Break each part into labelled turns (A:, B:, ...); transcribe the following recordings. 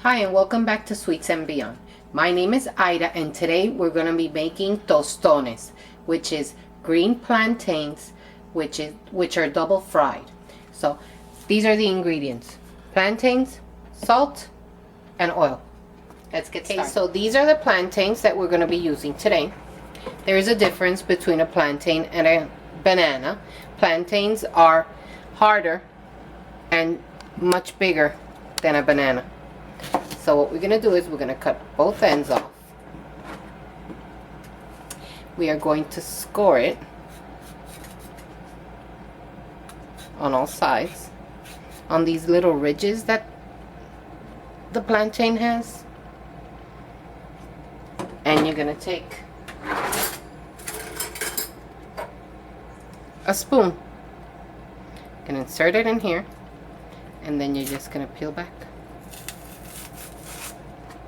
A: Hi and welcome back to Sweets and Beyond. My name is Ida and today we're going to be making tostones, which is green plantains which are double fried. So these are the ingredients: plantains, salt, and oil. Let's get started. Okay, so these are the plantains that we're going to be using today. There is a difference between a plantain and a banana. Plantains are harder and much bigger than a banana. So what we're going to do is we're going to cut both ends off. We are going to score it on all sides on these little ridges that the plantain has. And you're going to take a spoon and insert it in here, and then you're just going to peel back.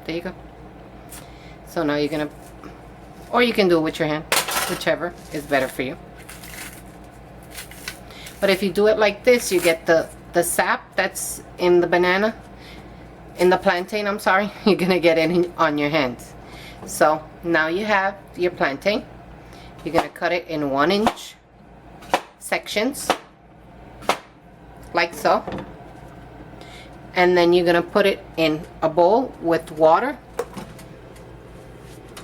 A: There you go. So now you're gonna, or you can do it with your hand, whichever is better for you. But if you do it like this, you get the sap that's in the banana, in the plantain, I'm sorry, you're gonna get it on your hands. So now you have your plantain. You're gonna cut it in 1-inch sections, like so. And then you're going to put it in a bowl with water,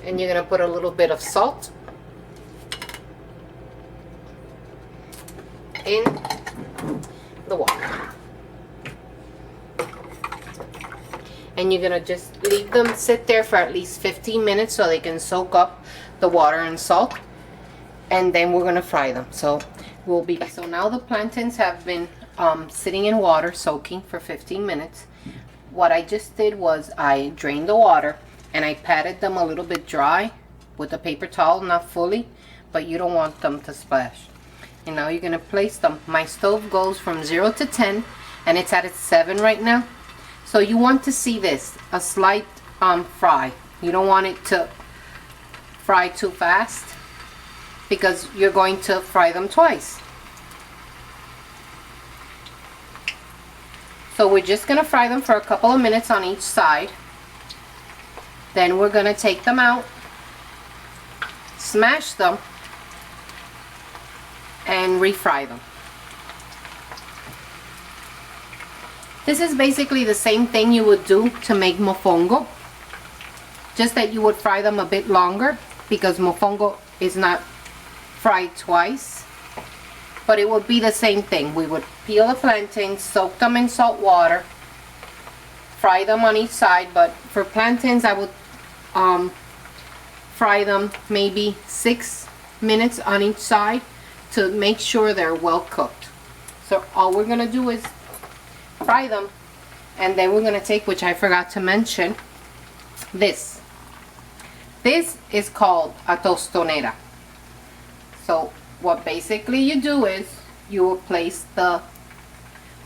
A: and you're going to put a little bit of salt in the water, and you're going to just leave them sit there for at least 15 minutes so they can soak up the water and salt, and then we're going to fry them. So now the plantains have been sitting in water soaking for 15 minutes. What I just did was I drained the water and I patted them a little bit dry with a paper towel, not fully, but you don't want them to splash. And now you're going to place them. My stove goes from 0 to 10 and it's at its 7 right now. So you want to see this, a slight fry. You don't want it to fry too fast because you're going to fry them twice. So we're just going to fry them for a couple of minutes on each side. Then we're going to take them out, smash them, and refry them. This is basically the same thing you would do to make mofongo, just that you would fry them a bit longer because mofongo is not fried twice. But it would be the same thing. We would peel the plantains, soak them in salt water, fry them on each side. But for plantains, I would fry them maybe 6 minutes on each side to make sure they're well cooked. So all we're going to do is fry them, and then we're going to take, which I forgot to mention, this. This is called a tostonera. So what basically you do is you will place the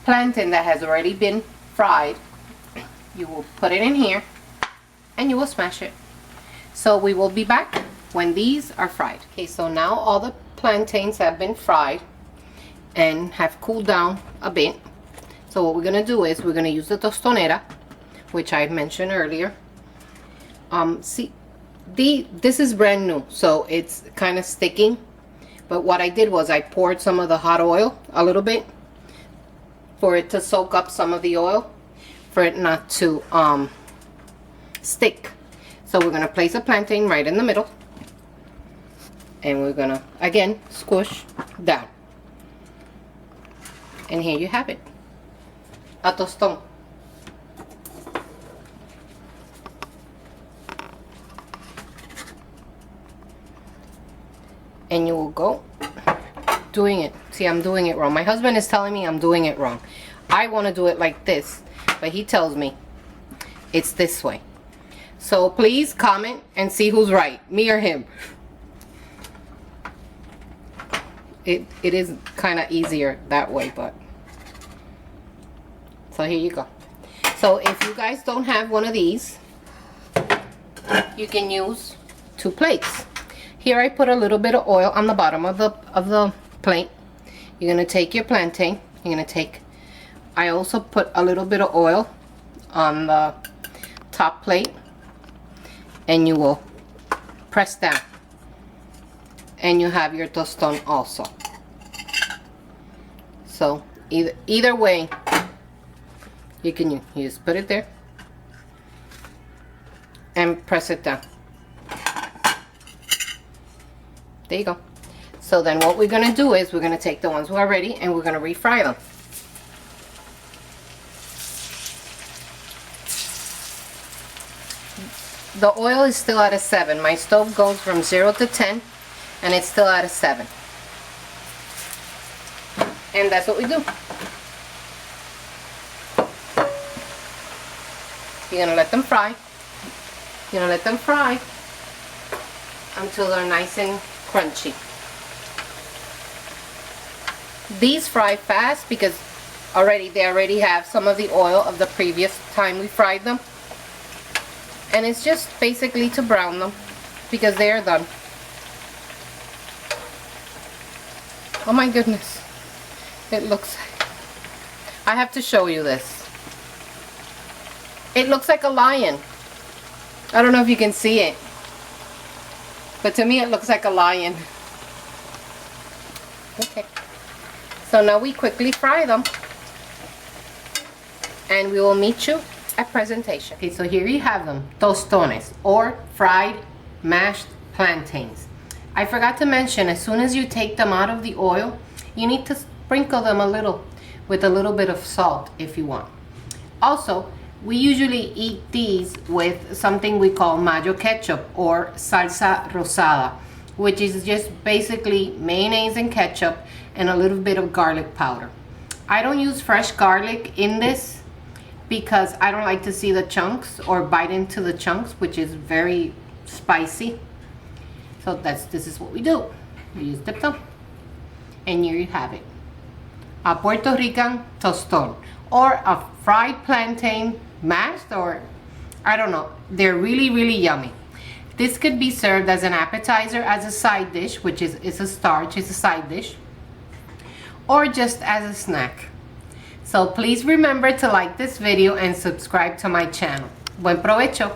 A: plantain that has already been fried, you will put it in here, and you will smash it. So we will be back when these are fried. Okay, so now all the plantains have been fried and have cooled down a bit. So what we're going to do is we're going to use the tostonera, which I mentioned earlier. This is brand new, so it's kind of sticking. But what I did was I poured some of the hot oil, a little bit, for it to soak up some of the oil, for it not to stick. So we're going to place a plantain right in the middle, and we're going to, again, squish down. And here you have it, a tostón. And you will go doing it. See, I'm doing it wrong. My husband is telling me I'm doing it wrong. I want to do it like this, but he tells me it's this way. So please comment and see who's right, me or him. It is kind of easier that way, but so here you go. So if you guys don't have one of these, you can use 2 plates. Here I put a little bit of oil on the bottom of the plate. You're going to take your plantain. You're going to take, I also put a little bit of oil on the top plate and you will press down. And you have your tostón also. So either way, you can just put it there and press it down. There you go. So then what we're gonna do is we're gonna take the ones who are ready and we're gonna refry them. The oil is still at a 7. My stove goes from 0 to 10 and it's still at a 7. And that's what we do. You're gonna let them fry. You're gonna let them fry until they're nice and crunchy. These fry fast because they already have some of the oil of the previous time we fried them. And it's just basically to brown them because they are done. Oh my goodness. It looks, I have to show you this. It looks like a lion. I don't know if you can see it, but to me it looks like a lion. Okay. So now we quickly fry them and we will meet you at presentation. Okay, so here you have them, tostones or fried mashed plantains. I forgot to mention, as soon as you take them out of the oil, you need to sprinkle them a little with a little bit of salt if you want. Also, we usually eat these with something we call mayo ketchup or salsa rosada, which is just basically mayonnaise and ketchup and a little bit of garlic powder. I don't use fresh garlic in this because I don't like to see the chunks or bite into the chunks, which is very spicy. So this is what we do. You just dip them and here you have it. A Puerto Rican tostón or a fried plantain mashed, or I don't know. They're really, really yummy. This could be served as an appetizer, as a side dish, which is a starch, it's a side dish, or just as a snack. So please remember to like this video and subscribe to my channel. Buen provecho.